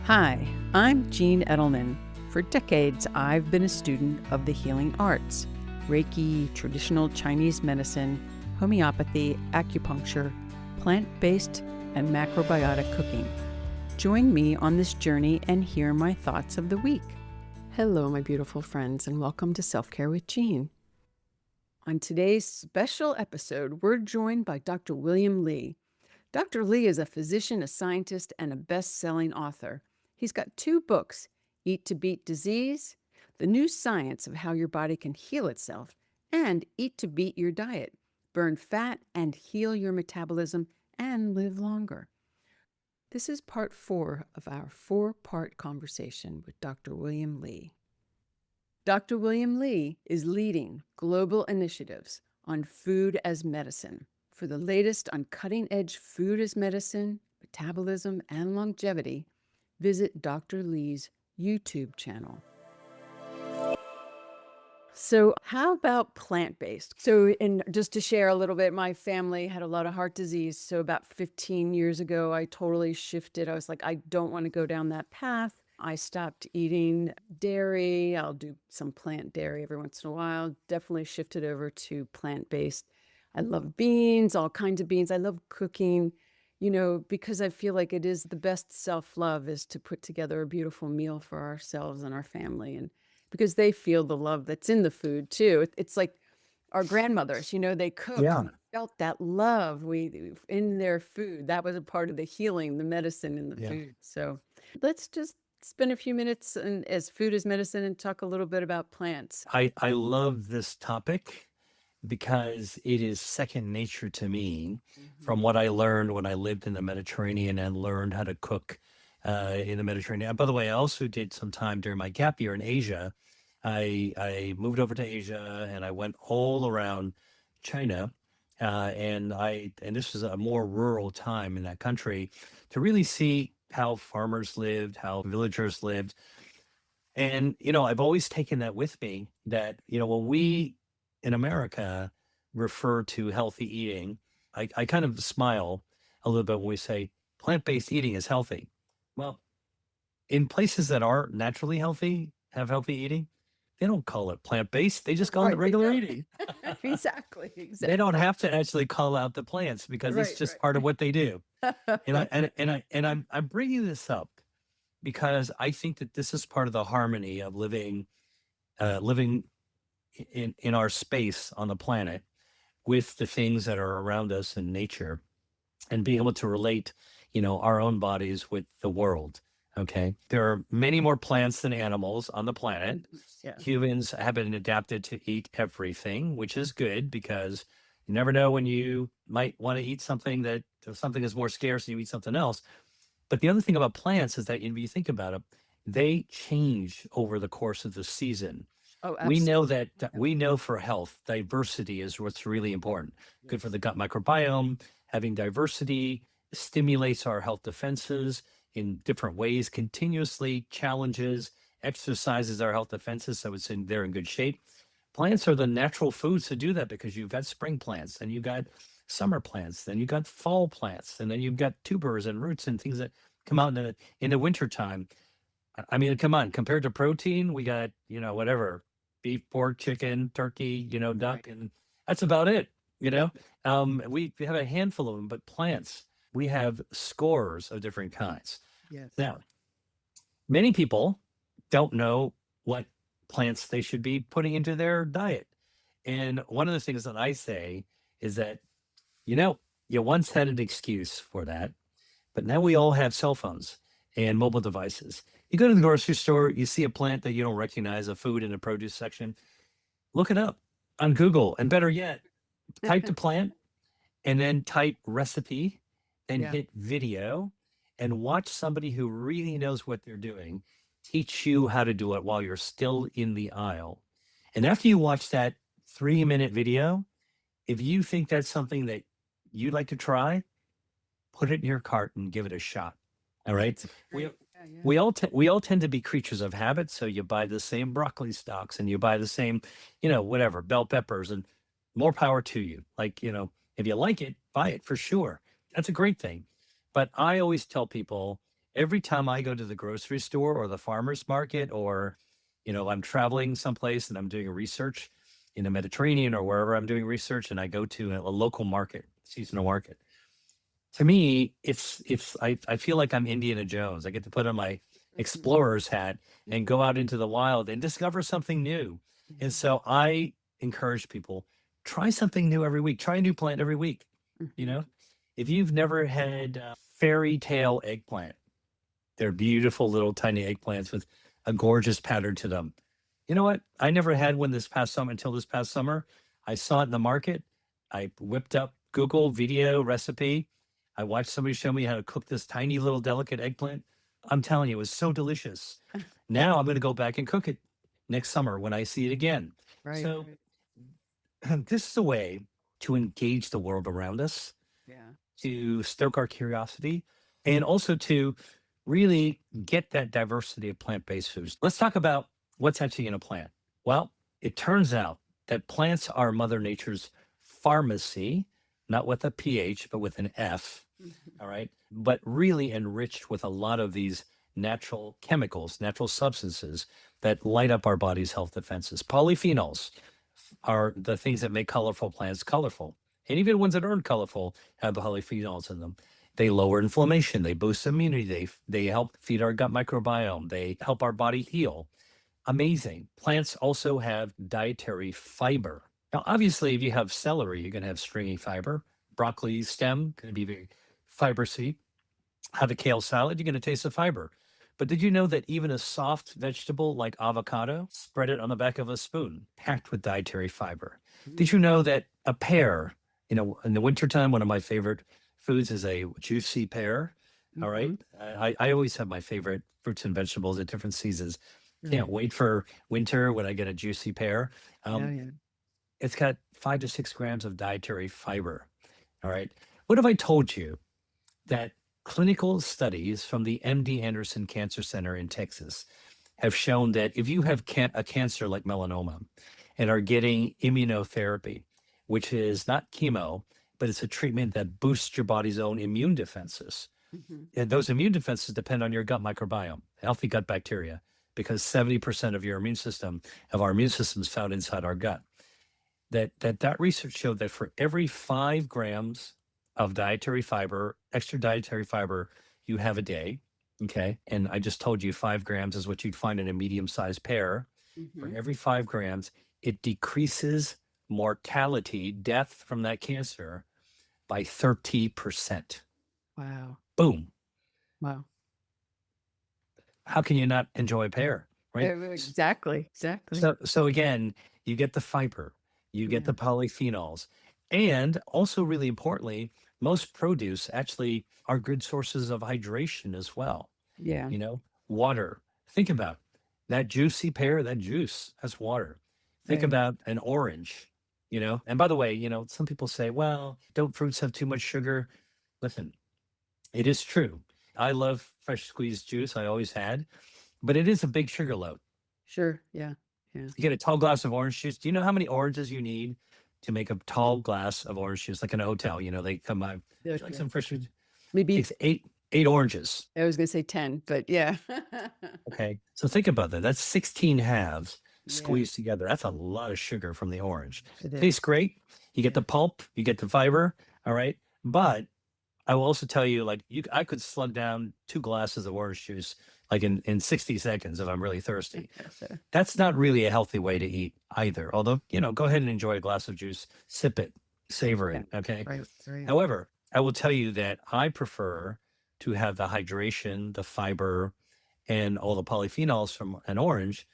Hi, I'm Jean Edelman. For decades, I've been a student of the healing arts: Reiki, traditional Chinese medicine, homeopathy, acupuncture, plant based, and macrobiotic cooking. Join me on this journey and hear my thoughts of the week. Hello, my beautiful friends, and welcome to Self Care with Jean. On today's special episode, we're joined by Dr. William Li. Dr. Li is a physician, a scientist, and a best selling author. He's got 2 books: Eat to Beat Disease, The New Science of How Your Body Can Heal Itself, and Eat to Beat Your Diet, Burn Fat and Heal Your Metabolism and Live Longer. This is part 4 of our 4-part conversation with Dr. William Li. Dr. William Li is leading global initiatives on food as medicine. For the latest on cutting-edge food as medicine, metabolism, and longevity, visit Dr. Li's YouTube channel. So how about plant-based? And just to share a little bit, my family had a lot of heart disease. So about 15 years ago, I totally shifted. I was like, I don't want to go down that path. I stopped eating dairy. I'll do some plant dairy every once in a while. Definitely shifted over to plant-based. I love beans, all kinds of beans. I love cooking, because I feel like it is the best self-love is to put together a beautiful meal for ourselves and our family. And because they feel the love that's in the food too. It's like our grandmothers, they cooked Yeah. and felt that love in their food. That was a part of the healing, the medicine in the Yeah. food. So let's just spend a few minutes as food as medicine and talk a little bit about plants. I love this topic because it is second nature to me from what I learned when I lived in the Mediterranean and learned how to cook in the Mediterranean. By the way, I also did some time during my gap year in Asia. I moved over to Asia and I went all around China. And this was a more rural time in that country to really see how farmers lived, how villagers lived. And, I've always taken that with me that, when we in America refer to healthy eating, I kind of smile a little bit when we say plant-based eating is healthy. Well, in places that are naturally healthy, have healthy eating, they don't call it plant-based. They just call it Right, they regular don't. eating. Exactly, They don't exactly. have to actually call out the plants because it's Right, just part of what they do. And I right. and I'm bringing this up because I think that this is part of the harmony of living in our space on the planet with the things that are around us in nature and being able to relate, our own bodies with the world. Okay. There are many more plants than animals on the planet. Yeah. Humans have been adapted to eat everything, which is good because you never know when you might want to eat something that if something is more scarce and you eat something else. But the other thing about plants is that if you think about it, they change over the course of the season. Oh, We know absolutely. that Yeah. we know for health, diversity is what's really important. Good for Yes. the gut microbiome. Having diversity stimulates our health defenses in different ways, continuously challenges, exercises our health defenses. So they're in good shape. Plants are the natural foods to do that because you've got spring plants and you've got summer plants, then you've got fall plants, and then you've got tubers and roots and things that come out in the winter time. I mean, come on, compared to protein, we got, whatever, beef, pork, chicken, turkey, Right. duck, and that's about it, you know? We have a handful of them, but plants, we have scores of different kinds. Yes. Now, many people don't know what plants they should be putting into their diet. And one of the things that I say is that, you know, you once had an excuse for that, but now we all have cell phones and mobile devices. You go to the grocery store, you see a plant that you don't recognize, a food in the produce section, look it up on Google. And better yet, type the plant and then type recipe and Yeah. hit video and watch somebody who really knows what they're doing teach you how to do it while you're still in the aisle. And after you watch that 3-minute video, if you think that's something that you'd like to try, put it in your cart and give it a shot. All right. We Great. Yeah, yeah. we all tend to be creatures of habit. So you buy the same broccoli stalks and you buy the same, whatever, bell peppers, and more power to you. Like, if you like it, buy it for sure. That's a great thing. But I always tell people every time I go to the grocery store or the farmer's market, or, I'm traveling someplace and I'm doing a research in the Mediterranean or wherever I'm doing research, and I go to a local market, seasonal market. To me, I feel like I'm Indiana Jones. I get to put on my explorer's hat and go out into the wild and discover something new. And so I encourage people, try something new every week. Try a new plant every week. You Mhm. know, if you've never had fairy tale eggplant, they're beautiful little tiny eggplants with a gorgeous pattern to them. You know what? I never had one this past summer until this past summer. I saw it in the market. I whipped up Google video recipe. I watched somebody show me how to cook this tiny little delicate eggplant. I'm telling you, it was so delicious. Now I'm going to go back and cook it next summer when I see it again. Right. So this is a way to engage the world around us, Yeah. to stoke our curiosity, and also to really get that diversity of plant-based foods. Let's talk about what's actually in a plant. Well, it turns out that plants are Mother Nature's pharmacy, not with a PH, but with an F. Mhm. All right. But really enriched with a lot of these natural chemicals, natural substances that light up our body's health defenses. Polyphenols are the things that make colorful plants colorful. And even ones that aren't colorful have polyphenols in them. They lower inflammation, they boost immunity, they help feed our gut microbiome, they help our body heal. Amazing. Plants also have dietary fiber. Now, obviously, if you have celery, you're going to have stringy fiber. Broccoli stem going to be very fibrous. Have a kale salad, you're going to taste the fiber. But did you know that even a soft vegetable like avocado, spread it on the back of a spoon, packed with dietary fiber? Did you know that a pear, in the wintertime, one of my favorite foods is a juicy pear? All right. Mhm. I always have my favorite fruits and vegetables at different seasons. Can't Right. wait for winter when I get a juicy pear. Yeah. Um, Yeah. it's got 5 to 6 grams of dietary fiber. All right. What if I told you that clinical studies from the MD Anderson Cancer Center in Texas have shown that if you have a cancer like melanoma and are getting immunotherapy, which is not chemo, but it's a treatment that boosts your body's own immune defenses. Mhm. And those immune defenses depend on your gut microbiome, healthy gut bacteria, because 70% of your immune system, of our immune system, is found inside our gut. That research showed that for every 5 grams of dietary fiber, extra dietary fiber you have a day, okay, and I just told you 5 grams is what you'd find in a medium-sized pear. For Mhm. every 5 grams, it decreases mortality, death from that cancer by 30%. Wow. Boom. Wow. How can you not enjoy a pear, right? Exactly. Exactly. So again, you get the fiber, you get Yeah. the polyphenols, and also really importantly, most produce actually are good sources of hydration as well. Yeah. You know, water. Think about that juicy pear, that juice, that's water. Think Right. about an orange, and by the way, some people say, well, don't fruits have too much sugar? Listen, it is true. I love fresh squeezed juice. I always had, but it is a big sugar load. Sure. Yeah. Yeah. You get a tall glass of orange juice. Do you know how many oranges you need to make a tall glass of orange juice, like in a hotel? They come out. Would you like Okay. some fresh juice? Maybe Takes eight oranges. I was gonna say 10, but yeah. Okay, so think about that. That's 16 halves Yeah. squeezed together. That's a lot of sugar from the orange. It is. Tastes great. You get Yeah. the pulp. You get the fiber. All right, but I will also tell you, like I could slug down 2 glasses of orange juice like in 60 seconds if I'm really thirsty. So, That's not really a healthy way to eat either. Although, go ahead and enjoy a glass of juice, sip it, savor yeah. it. Okay. Right. Right. However, I will tell you that I prefer to have the hydration, the fiber, and all the polyphenols from an orange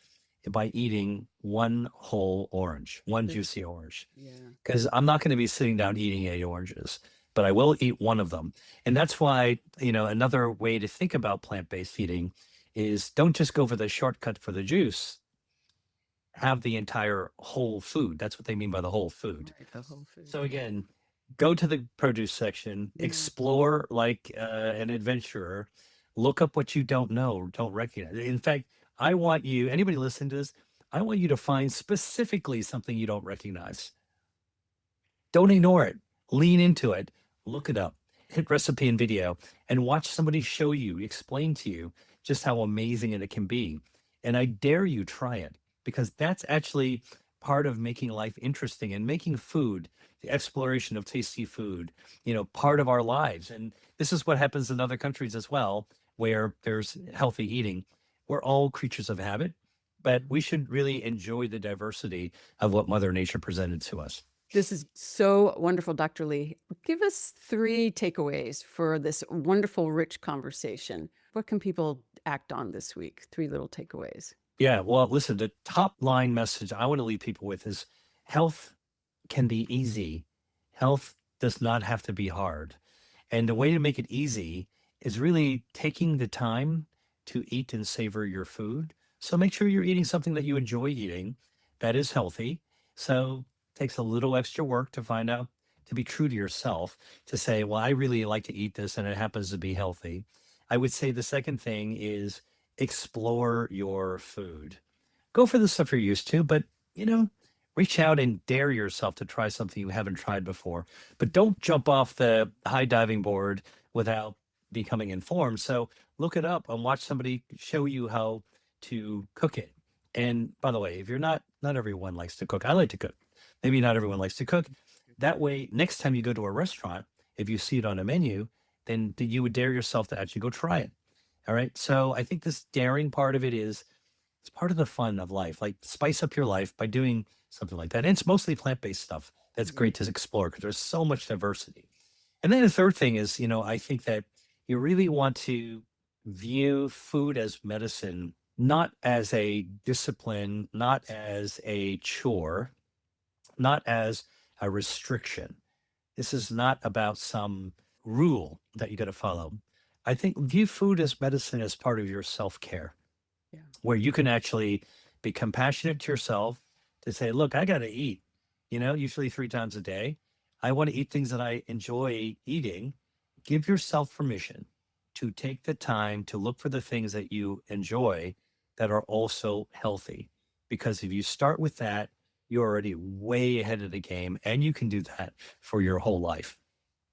by eating one whole orange, one Good. juicy orange. Yeah. Because I'm not going to be sitting down eating 8 oranges, but I will eat one of them. And that's why, another way to think about plant-based feeding is don't just go for the shortcut for the juice. Have the entire whole food. That's what they mean by the whole food. Right. The whole food. So again, go to the produce section, Yeah. explore like an adventurer, look up what you don't know, don't recognize. In fact, I want you, anybody listening to this, I want you to find specifically something you don't recognize. Don't ignore it. Lean into it. Look it up. hit recipe and video and watch somebody show you, explain to you just how amazing it can be. And I dare you try it, because that's actually part of making life interesting and making food, the exploration of tasty food, part of our lives. And this is what happens in other countries as well, where there's healthy eating. We're all creatures of habit, but we should really enjoy the diversity of what Mother Nature presented to us. This is so wonderful, Dr. Lee. Give us 3 takeaways for this wonderful, rich conversation. What can people act on this week? 3 little takeaways. Yeah, well, listen, the top line message I want to leave people with is health can be easy. Health does not have to be hard. And the way to make it easy is really taking the time to eat and savor your food. So make sure you're eating something that you enjoy eating that is healthy. So it takes a little extra work to find out, to be true to yourself, to say, well, I really like to eat this and it happens to be healthy. I would say the second thing is explore your food. Go for the stuff you're used to, but reach out and dare yourself to try something you haven't tried before. But don't jump off the high diving board without becoming informed. So look it up and watch somebody show you how to cook it. And by the way, if you're not everyone likes to cook. I like to cook. Maybe not everyone likes to cook. That way, next time you go to a restaurant, if you see it on a menu, then you would dare yourself to actually go try it. All right. So I think this daring part of it is, it's part of the fun of life. Like, spice up your life by doing something like that. And it's mostly plant-based stuff. That's great to explore because there's so much diversity. And then the third thing is, I think that you really want to view food as medicine, not as a discipline, not as a chore, not as a restriction. This is not about some rule that you got to follow. I think view food as medicine as part of your self-care, Yeah. where you can actually be compassionate to yourself to say, look, I got to eat, usually 3 times a day. I want to eat things that I enjoy eating. Give yourself permission to take the time to look for the things that you enjoy that are also healthy. Because if you start with that, you're already way ahead of the game, and you can do that for your whole life.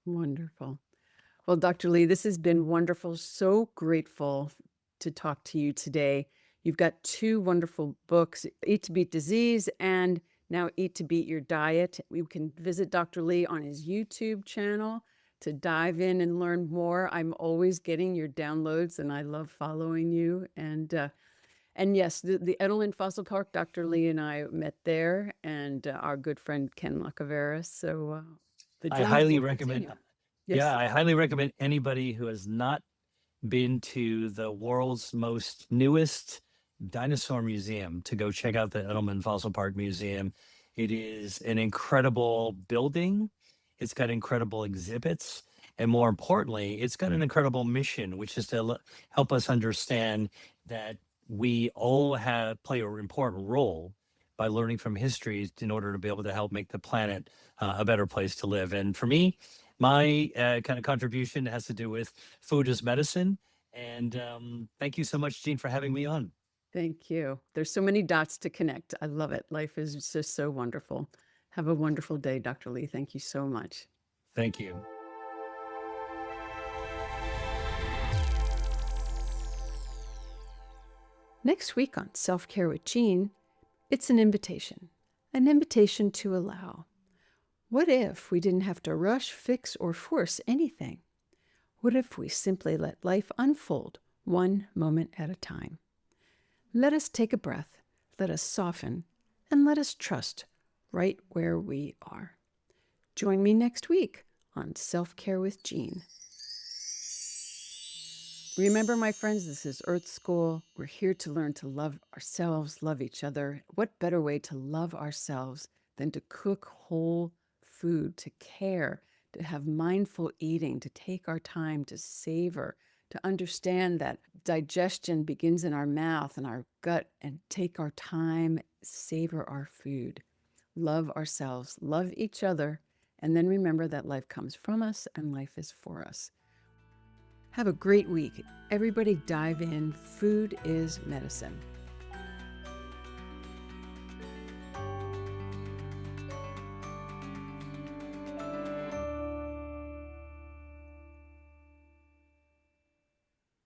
Wonderful. Well, Dr. Lee, this has been wonderful. So grateful to talk to you today. You've got 2 wonderful books, Eat to Beat Disease and now Eat to Beat Your Diet. We can visit Dr. Lee on his YouTube channel to dive in and learn more. I'm always getting your downloads and I love following you. And yes, the Edelman Fossil Park, Dr. Lee and I met there, and our good friend Ken Lacaveras. So the I journey highly will recommend, continue. yeah, Yes. I highly recommend anybody who has not been to the world's most newest dinosaur museum to go check out the Edelman Fossil Park Museum. It is an incredible building. It's got incredible exhibits. And more importantly, it's got an incredible mission, which is to help us understand that we all play an important role by learning from history in order to be able to help make the planet a better place to live. And for me, my kind of contribution has to do with food as medicine. And thank you so much, Jean, for having me on. Thank you. There's so many dots to connect. I love it. Life is just so wonderful. Have a wonderful day, Dr. Lee. Thank you so much. Thank you. Next week on Self Care with Jean, it's an invitation to allow. What if we didn't have to rush, fix, or force anything? What if we simply let life unfold one moment at a time? Let us take a breath, let us soften, and let us trust right where we are. Join me next week on Self Care with Jean. Remember, my friends, this is Earth School. We're here to learn to love ourselves, love each other. What better way to love ourselves than to cook whole food, to care, to have mindful eating, to take our time to savor, to understand that digestion begins in our mouth and our gut, and take our time, savor our food, love ourselves, love each other, and then remember that life comes from us and life is for us. Have a great week. Everybody dive in. Food is medicine.